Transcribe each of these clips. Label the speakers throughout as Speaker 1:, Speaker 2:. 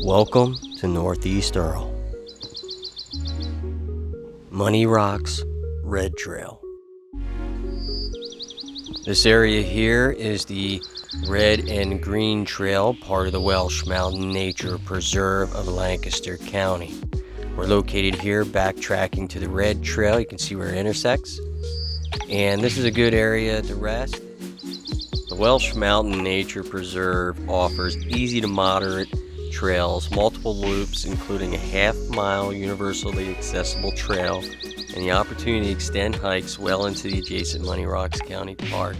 Speaker 1: Welcome to Northeast Earl. Money Rocks Red Trail. This area here is the Red and Green Trail, part of the Welsh Mountain Nature Preserve of Lancaster County. We're located here backtracking to the Red Trail. You can see where it intersects. And this is a good area to rest. The Welsh Mountain Nature Preserve offers easy to moderate trails, multiple loops, including a half-mile universally accessible trail, and the opportunity to extend hikes well into the adjacent Money Rocks County Park.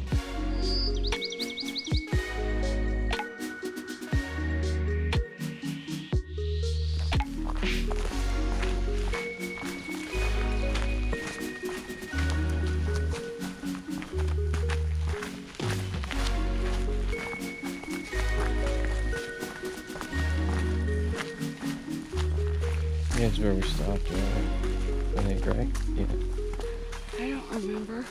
Speaker 1: Here's where we stopped, I think, right? Yeah.
Speaker 2: I don't remember.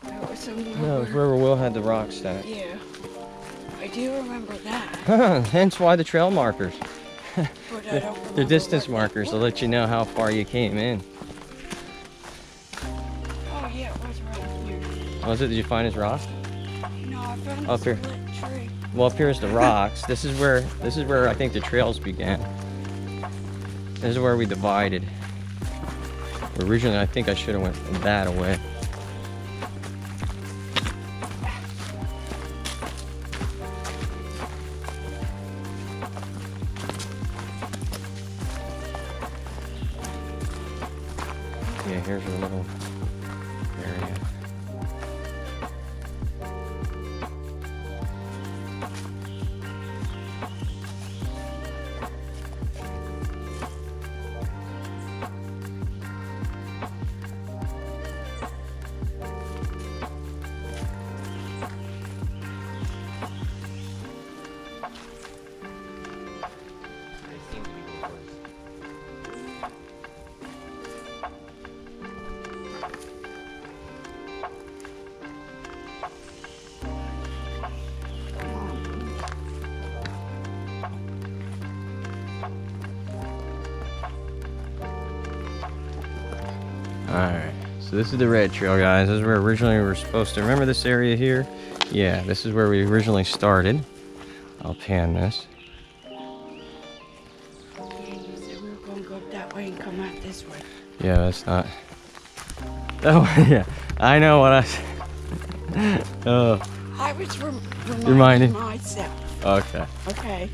Speaker 2: That was somewhere.
Speaker 1: No, it's where Will had the rock stack.
Speaker 2: Yeah, I do remember that.
Speaker 1: Hence why the trail markers.
Speaker 2: But I don't remember
Speaker 1: They're distance
Speaker 2: what
Speaker 1: markers to
Speaker 2: was.
Speaker 1: let you know how far you came in.
Speaker 2: Oh yeah, it was right here.
Speaker 1: Was it? Did you find his rock?
Speaker 2: No, I found
Speaker 1: Up
Speaker 2: this
Speaker 1: here.
Speaker 2: split tree.
Speaker 1: Well, up here is the rocks. This is where I think the trails began. This is where we divided. Originally, I think I should have went that away. Yeah, here's a little area. Alright, so this is the Red Trail, guys. This is where originally we were supposed to. Remember this area here? Yeah, this is where we originally started. I'll pan this.
Speaker 2: Yeah, you said we were going to go that way and come out this way.
Speaker 1: Yeah, that's not. Oh, yeah. I know what I said. Oh,
Speaker 2: I was
Speaker 1: Reminding.
Speaker 2: reminding myself.
Speaker 1: okay.
Speaker 2: Okay.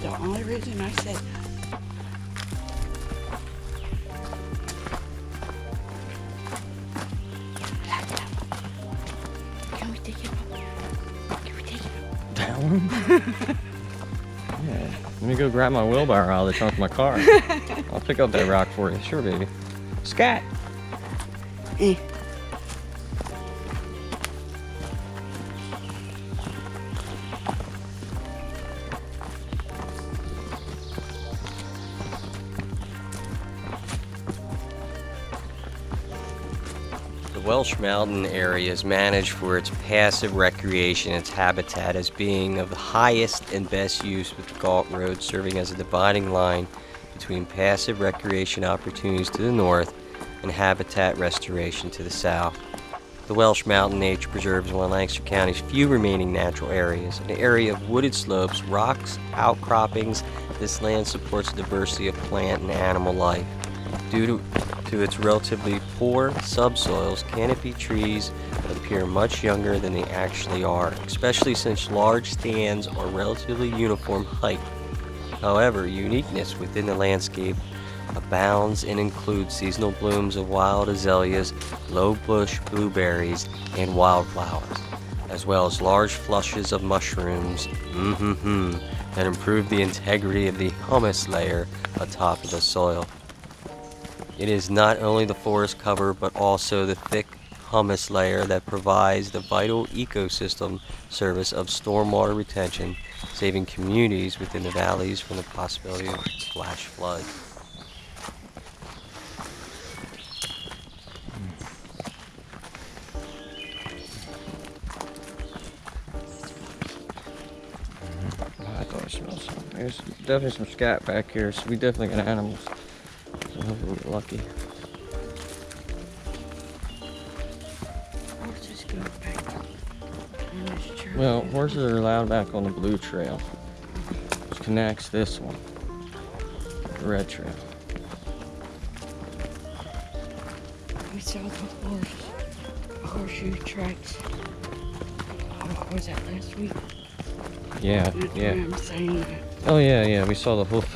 Speaker 2: The only reason I said can we take it up? Can we take it up?
Speaker 1: That one? Yeah. Let me go grab my wheelbarrow out of the trunk of my car. I'll pick up that rock for you. Sure, baby. Scat!
Speaker 2: Eh.
Speaker 1: The Welsh Mountain area is managed for its passive recreation. Its habitat as being of the highest and best use, with the Galt Road serving as a dividing line between passive recreation opportunities to the north and habitat restoration to the south. The Welsh Mountain Nature Preserve is one of Lancaster County's few remaining natural areas. An area of wooded slopes, rocks, outcroppings, this land supports a diversity of plant and animal life. Due to its relatively poor subsoils, canopy trees appear much younger than they actually are, especially since large stands are relatively uniform height. However, uniqueness within the landscape abounds and includes seasonal blooms of wild azaleas, low bush blueberries, and wildflowers, as well as large flushes of mushrooms that improve the integrity of the humus layer atop of the soil. It is not only the forest cover, but also the thick humus layer that provides the vital ecosystem service of stormwater retention, saving communities within the valleys from the possibility of flash flood.
Speaker 3: I smell something. There's definitely some scat back here, so we definitely got animals. So hopefully we get lucky.
Speaker 2: Horses go back on this trail.
Speaker 3: Well, horses are allowed back on the blue trail, which connects this one, the red trail.
Speaker 2: We saw the horseshoe tracks. What was that, last week?
Speaker 3: Yeah,
Speaker 2: That's
Speaker 3: yeah.
Speaker 2: what I'm saying that.
Speaker 3: Oh yeah, we saw the hoofs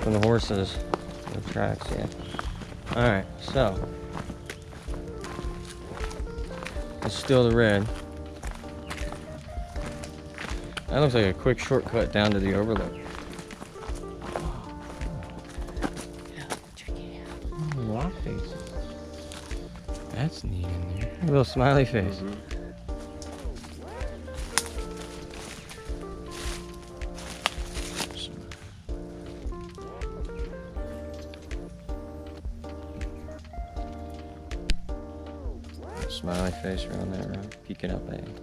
Speaker 3: from the horses, the tracks, yeah. Alright, so it's still the red. That looks like a quick shortcut down to the overlook.
Speaker 2: Yeah, check it out.
Speaker 3: Oh, rock faces. That's neat in there. A little smiley face. Smiley face around that rock, peeking up at you.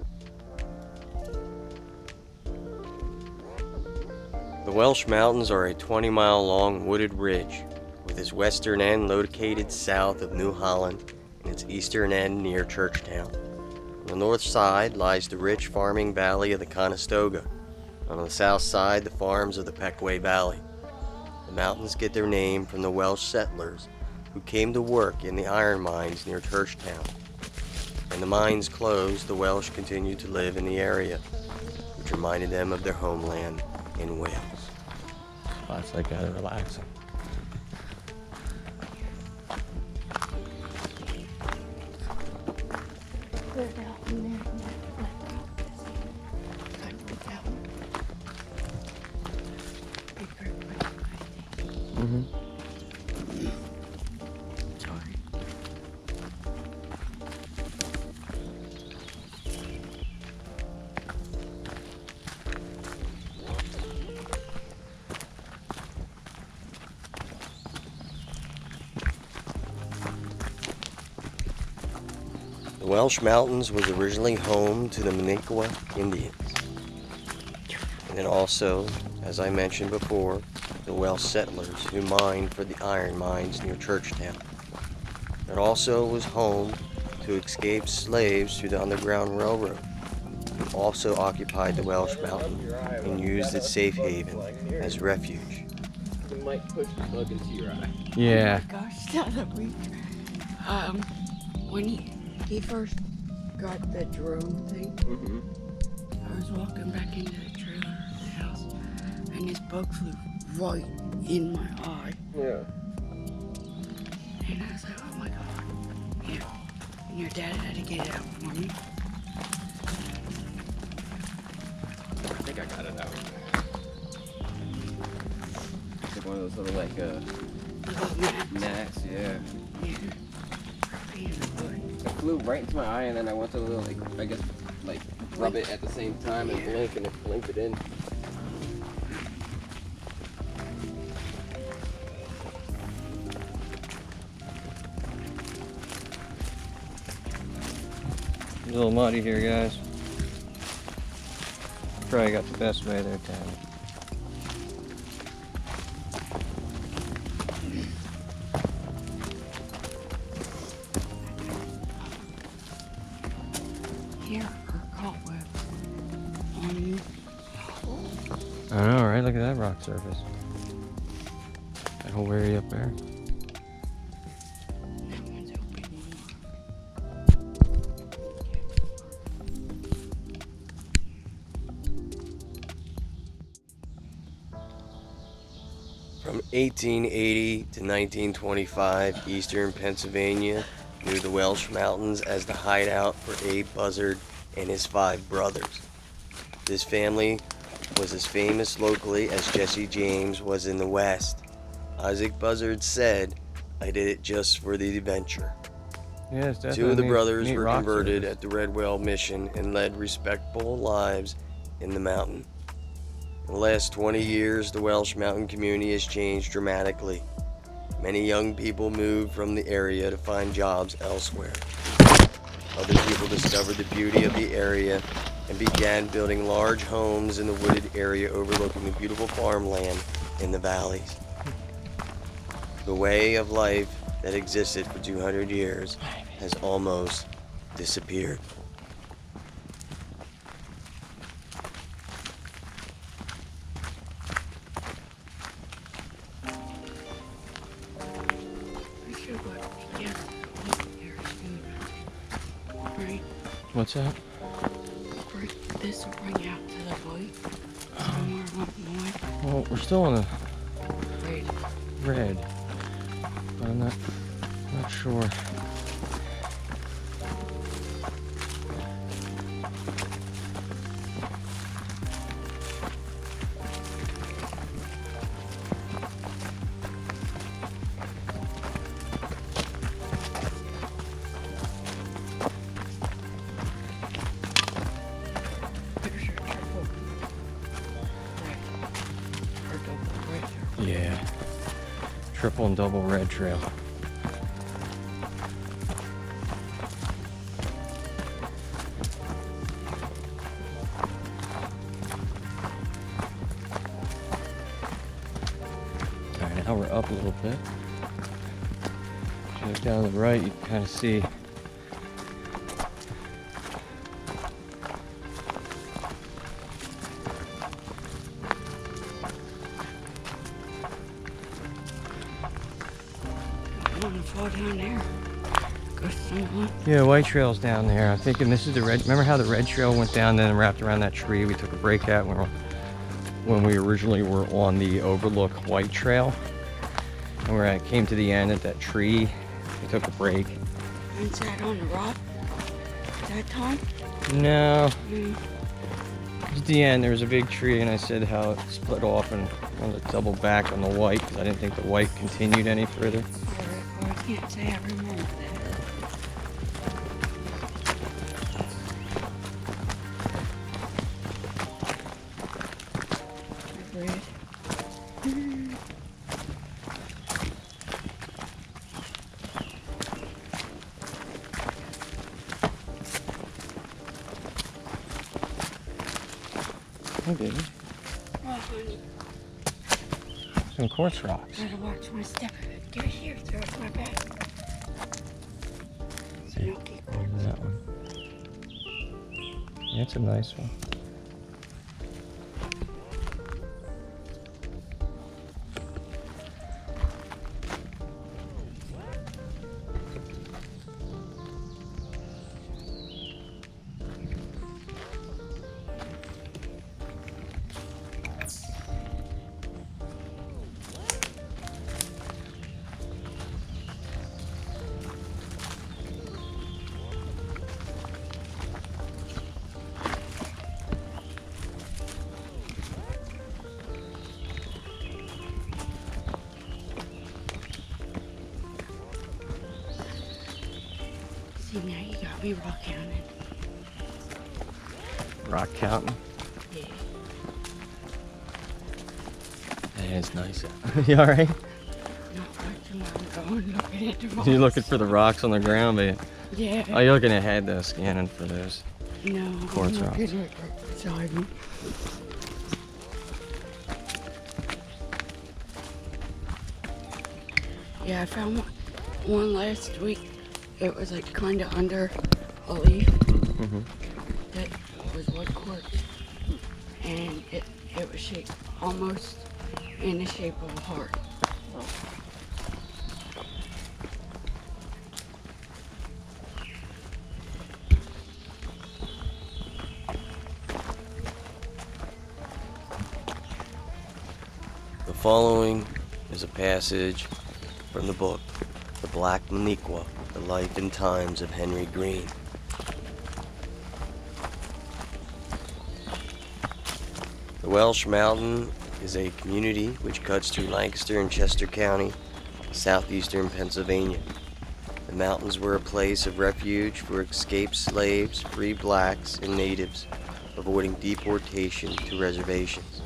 Speaker 1: The Welsh Mountains are a 20-mile-long wooded ridge, with its western end located south of New Holland and its eastern end near Churchtown. On the north side lies the rich farming valley of the Conestoga. On the south side, the farms of the Peckway Valley. The mountains get their name from the Welsh settlers who came to work in the iron mines near Churchtown. When the mines closed, the Welsh continued to live in the area, which reminded them of their homeland in Wales.
Speaker 3: Spots like that are relaxing.
Speaker 2: They're down in there, in that black rock. Kind of down. Big earthquake, I think.
Speaker 3: Mm-hmm.
Speaker 2: Sorry.
Speaker 1: The Welsh Mountains was originally home to the Miniqua Indians. And then also, as I mentioned before, the Welsh settlers who mined for the iron mines near Churchtown. It also was home to escaped slaves through the Underground Railroad, who also occupied the Welsh Mountain and used its safe haven as refuge.
Speaker 4: It might push the bug into your eye.
Speaker 3: Yeah.
Speaker 2: Oh my gosh, the other week, when he first got the drone thing,
Speaker 4: Mm-hmm.
Speaker 2: I was walking back into the trailer of the house, and this bug flew right in my eye.
Speaker 4: Yeah.
Speaker 2: And I was like, oh my god. Yeah. And your dad had to get it out for me.
Speaker 4: I think I got it out. It's like one of those little
Speaker 2: Oh man.
Speaker 4: gnats, yeah.
Speaker 2: Yeah. Right in the foot.
Speaker 4: It flew right into my eye, and then I went to the little, I guess, rub it at the same time and blink, and it blinked it in.
Speaker 3: It's a little muddy here, guys. Probably got the best way there, Tammy.
Speaker 2: Here are cobwebs on you.
Speaker 3: I know, right? Look at that rock surface. That'll wear you up there.
Speaker 2: That one's open.
Speaker 1: From 1880 to 1925, eastern Pennsylvania knew the Welsh Mountains as the hideout for Abe Buzzard and his 5 brothers. This family was as famous locally as Jesse James was in the West. Isaac Buzzard said, "I did it just for the adventure."
Speaker 3: Yeah, it's definitely
Speaker 1: 2 of the
Speaker 3: neat-
Speaker 1: brothers
Speaker 3: neat
Speaker 1: were
Speaker 3: rock
Speaker 1: converted
Speaker 3: surface.
Speaker 1: at the Red Whale Mission and led respectable lives in the mountain. In the last 20 years, the Welsh mountain community has changed dramatically. Many young people moved from the area to find jobs elsewhere. Other people discovered the beauty of the area and began building large homes in the wooded area overlooking the beautiful farmland in the valleys. The way of life that existed for 200 years has almost disappeared.
Speaker 2: We should go together. Here soon. Right?
Speaker 3: What's that?
Speaker 2: This will bring out to the white. Somewhere along the way.
Speaker 3: Well, we're still on the
Speaker 2: Right.
Speaker 3: red, but I'm not sure.
Speaker 2: There's your triple. Right. Or double right there.
Speaker 3: Yeah. Triple and double red trail. Alright, now we're up a little bit. If you look down to the right, you can kind of see
Speaker 2: I want to fall down there. Go someone.
Speaker 3: yeah, white trail's down there. I'm thinking this is the red. Remember how the red trail went down then and wrapped around that tree we took a break at when we originally were on the Overlook White Trail? And where I came to the end at that tree, we took a break.
Speaker 2: And sat on the rock that time.
Speaker 3: No,
Speaker 2: Mm.
Speaker 3: at the end there was a big tree and I said how it split off and I wanted to double back on the white because I didn't think the white continued any further.
Speaker 2: Well, I can't say I remember that. Red.
Speaker 3: Okay,
Speaker 2: Oh, honey,
Speaker 3: some quartz rocks.
Speaker 2: gotta watch my step. Get it here, throw it my back. So no keep
Speaker 3: Maybe that one. Yeah, it's a nice one.
Speaker 2: See, now you got me rock counting.
Speaker 3: Rock counting.
Speaker 2: Yeah.
Speaker 3: That is nice. You alright?
Speaker 2: Not watching where I'm going, looking at the rocks.
Speaker 3: You're looking for the rocks on the ground, but
Speaker 2: Yeah.
Speaker 3: oh, you're looking ahead though, scanning for those.
Speaker 2: No,
Speaker 3: Quartz
Speaker 2: I'm
Speaker 3: rocks.
Speaker 2: looking at beside me. Yeah, I found one last week. It was like kind of under a leaf
Speaker 3: Mm-hmm.
Speaker 2: that was white quartz, and it was shaped almost in the shape of a heart.
Speaker 1: The following is a passage from the book, The Black Maniqua, The Life and Times of Henry Green. The Welsh Mountain is a community which cuts through Lancaster and Chester County, southeastern Pennsylvania. The mountains were a place of refuge for escaped slaves, free blacks, and natives, avoiding deportation to reservations.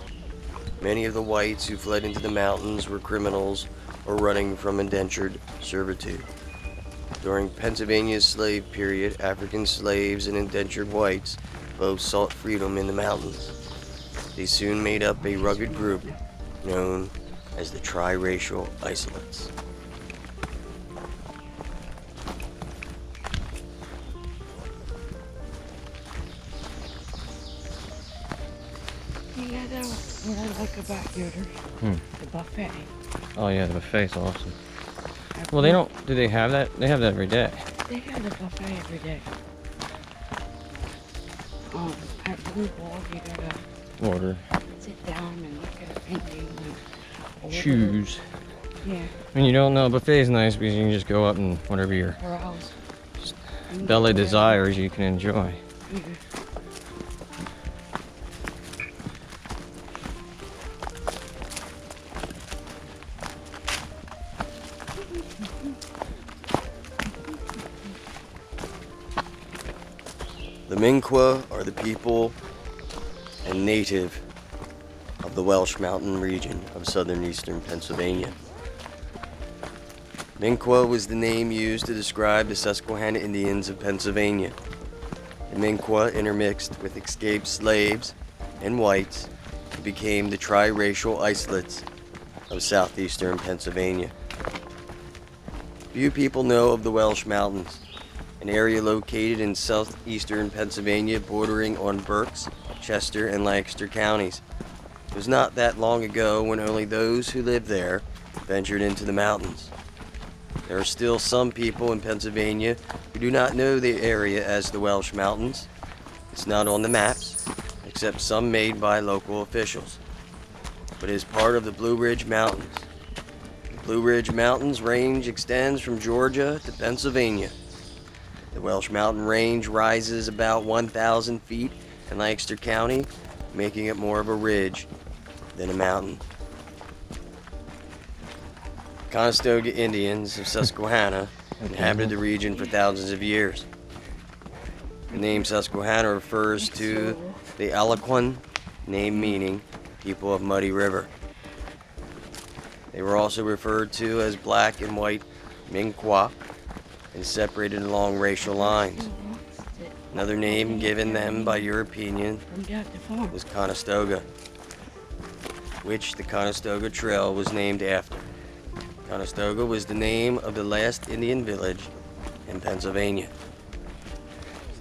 Speaker 1: Many of the whites who fled into the mountains were criminals or running from indentured servitude. During Pennsylvania's slave period, African slaves and indentured whites both sought freedom in the mountains. They soon made up a rugged group known as the Triracial Isolates.
Speaker 2: You know though, what I like about Yoder? The buffet.
Speaker 3: Oh yeah, the buffet's awesome. Well, they don't. Do they have that? They have that every day.
Speaker 2: They have the buffet every day. At Blue Ball, you gotta
Speaker 3: Order,
Speaker 2: sit down and look at a painting and order.
Speaker 3: choose.
Speaker 2: Yeah,
Speaker 3: And you don't know, buffet's nice because you can just go up and whatever your
Speaker 2: browse.
Speaker 3: belly desires, you can enjoy.
Speaker 2: Yeah.
Speaker 1: The Minqua are the people and native of the Welsh mountain region of southern eastern Pennsylvania. Minqua was the name used to describe the Susquehanna Indians of Pennsylvania. The Minqua intermixed with escaped slaves and whites and became the Triracial Isolates of southeastern Pennsylvania. Few people know of the Welsh Mountains, an area located in southeastern Pennsylvania bordering on Berks, Chester, and Lancaster counties. It was not that long ago when only those who lived there ventured into the mountains. There are still some people in Pennsylvania who do not know the area as the Welsh Mountains. It's not on the maps, except some made by local officials, but it is part of the Blue Ridge Mountains. The Blue Ridge Mountains range extends from Georgia to Pennsylvania. The Welsh Mountain Range rises about 1,000 feet in Lancaster County, making it more of a ridge than a mountain. Conestoga Indians of Susquehanna inhabited the region for thousands of years. The name Susquehanna refers to the Algonquin name meaning people of Muddy River. They were also referred to as black and white Minqua and separated along racial lines. Another name given them by Europeans
Speaker 2: From down the farm.
Speaker 1: was Conestoga, which the Conestoga Trail was named after. Conestoga was the name of the last Indian village in Pennsylvania.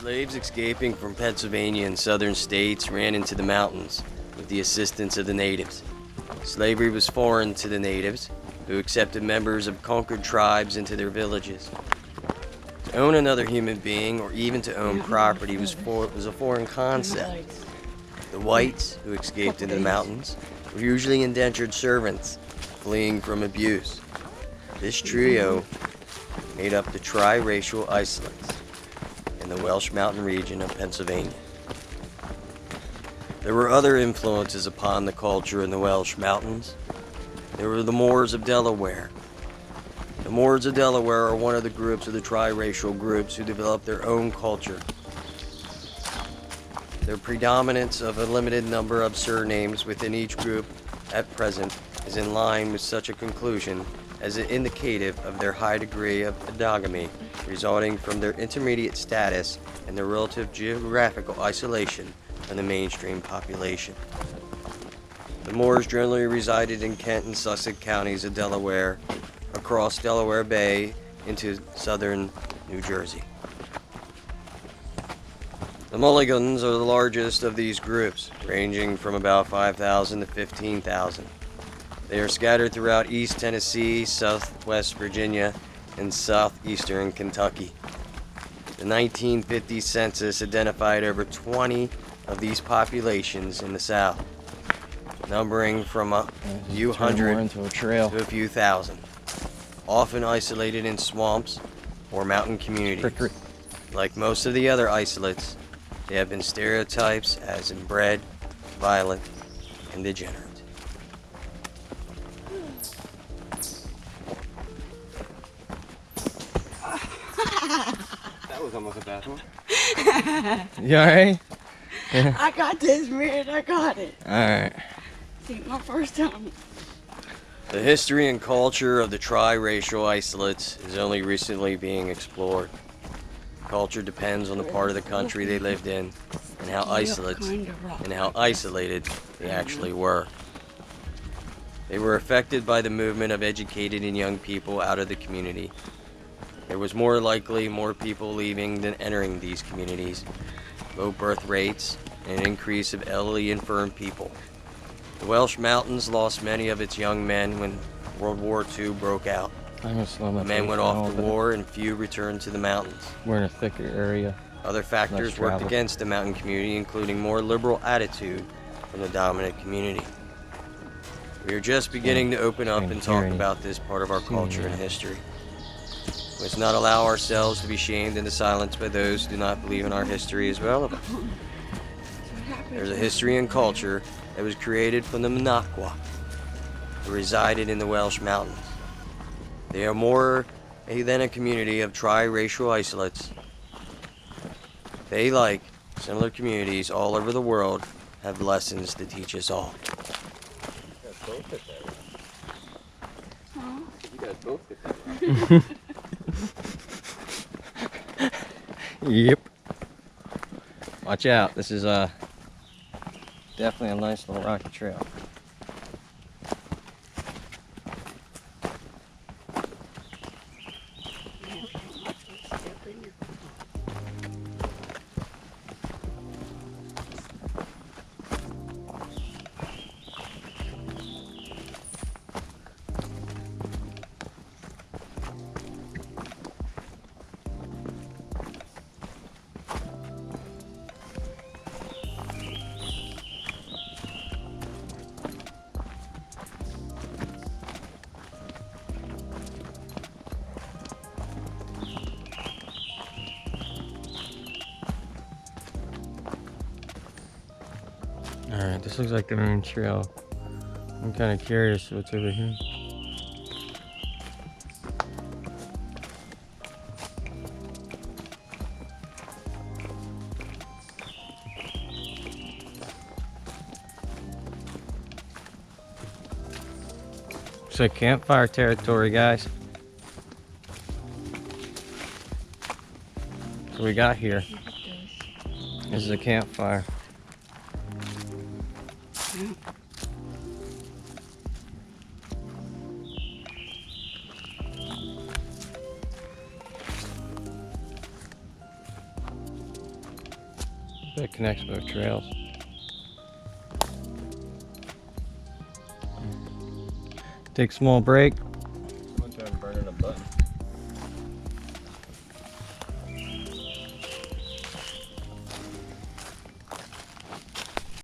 Speaker 1: Slaves escaping from Pennsylvania and southern states ran into the mountains with the assistance of the natives. Slavery was foreign to the natives, who accepted members of conquered tribes into their villages. To own another human being or even to own property was a foreign concept. The whites, who escaped into the mountains, were usually indentured servants fleeing from abuse. This trio made up the Triracial Isolates in the Welsh Mountain region of Pennsylvania. There were other influences upon the culture in the Welsh Mountains. There were the Moors of Delaware. The Moors of Delaware are one of the groups of the triracial groups who developed their own culture. Their predominance of a limited number of surnames within each group at present is in line with such a conclusion as indicative of their high degree of endogamy resulting from their intermediate status and their relative geographical isolation from the mainstream population. The Moors generally resided in Kent and Sussex counties of Delaware, across Delaware Bay into southern New Jersey. The Mulligans are the largest of these groups, ranging from about 5,000 to 15,000. They are scattered throughout East Tennessee, Southwest Virginia, and southeastern Kentucky. The 1950 census identified over 20 of these populations in the South, numbering from a few hundred
Speaker 3: into a trail.
Speaker 1: to a few thousand, often isolated in swamps or mountain communities. Like most of the other isolates, they have been stereotypes as inbred, violent, and degenerate.
Speaker 4: That was almost a bad one.
Speaker 3: You alright?
Speaker 2: I got this, man. I got it.
Speaker 3: Alright.
Speaker 2: See, my first time.
Speaker 1: The history and culture of the triracial isolates is only recently being explored. Culture depends on the part of the country they lived in and how isolated they actually were. They were affected by the movement of educated and young people out of the community. There was more likely more people leaving than entering these communities, low birth rates, and an increase of elderly infirm people. The Welsh Mountains lost many of its young men when World War II broke out.
Speaker 3: I'm gonna slow my
Speaker 1: The men
Speaker 3: pace
Speaker 1: went
Speaker 3: down a
Speaker 1: off to
Speaker 3: little bit.
Speaker 1: war and few returned to the mountains.
Speaker 3: We're in a thicker area.
Speaker 1: Other factors
Speaker 3: Less
Speaker 1: worked
Speaker 3: travel.
Speaker 1: against the mountain community, including more liberal attitude from the dominant community. We are just beginning to open up and talk about this part of our culture and history. We must not allow ourselves to be shamed into silence by those who do not believe in our history is relevant. There's a history and culture that was created from the Minaqua, who resided in the Welsh Mountains. They are more than a community of tri-racial isolates. They, like similar communities all over the world, have lessons to teach us all.
Speaker 4: You guys both get that wrong.
Speaker 3: Yep. Watch out. This is definitely a nice little rocky trail. Alright, this looks like the moon trail. I'm kind of curious what's over here. Looks like campfire territory, guys. That's what we got here. This is a campfire. That connects both trails. Take a small break.